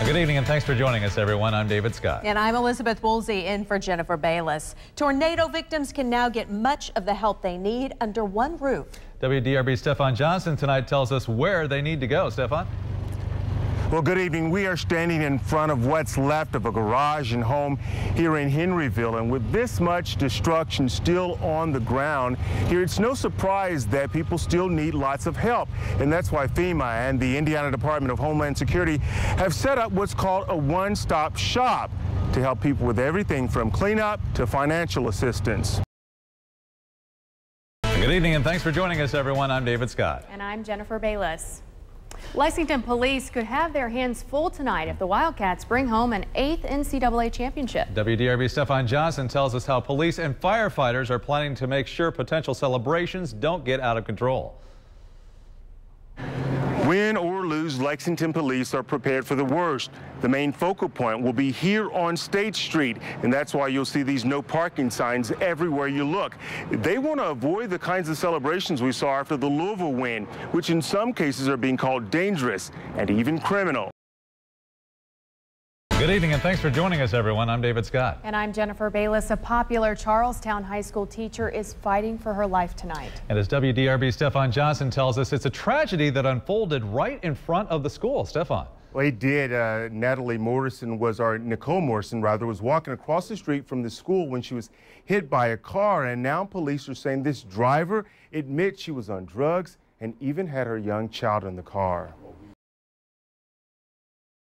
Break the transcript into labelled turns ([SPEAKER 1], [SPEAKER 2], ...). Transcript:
[SPEAKER 1] Good evening and thanks for joining us, everyone. I'm David Scott.
[SPEAKER 2] And I'm Elizabeth Woolsey in for Jennifer Bayless. Tornado victims can now get much of the help they need under one roof.
[SPEAKER 1] WDRB's Stefan Johnson tonight tells us where they need to go. Stefan?
[SPEAKER 3] Well, good evening. We are standing in front of what's left of a garage and home here in Henryville. And with this much destruction still on the ground here, it's no surprise that people still need lots of help. And that's why FEMA and the Indiana Department of Homeland Security have set up what's called a one-stop shop to help people with everything from cleanup to financial assistance.
[SPEAKER 1] Good evening and thanks for joining us, everyone. I'm David Scott.
[SPEAKER 4] And I'm Jennifer Bayless. Lexington police could have their hands full tonight if the Wildcats bring home an 8th NCAA championship.
[SPEAKER 1] WDRB's Stefan Johnson tells us how police and firefighters are planning to make sure potential celebrations don't get out of control.
[SPEAKER 3] Win or lose, Lexington police are prepared for the worst. The main focal point will be here on State Street, and that's why you'll see these no parking signs everywhere you look. They want to avoid the kinds of celebrations we saw after the Louisville win, which in some cases are being called dangerous and even criminal.
[SPEAKER 1] Good evening and thanks for joining us, everyone. I'm David Scott.
[SPEAKER 4] And I'm Jennifer Bayless. A popular Charlestown High School teacher is fighting for her life tonight.
[SPEAKER 1] And as WDRB's Stefan Johnson tells us, it's a tragedy that unfolded right in front of the school. Stefan.
[SPEAKER 3] Well, he did. Nicole Morrison was walking across the street from the school when she was hit by a car. And now police are saying this driver admits she was on drugs and even had her young child in the car.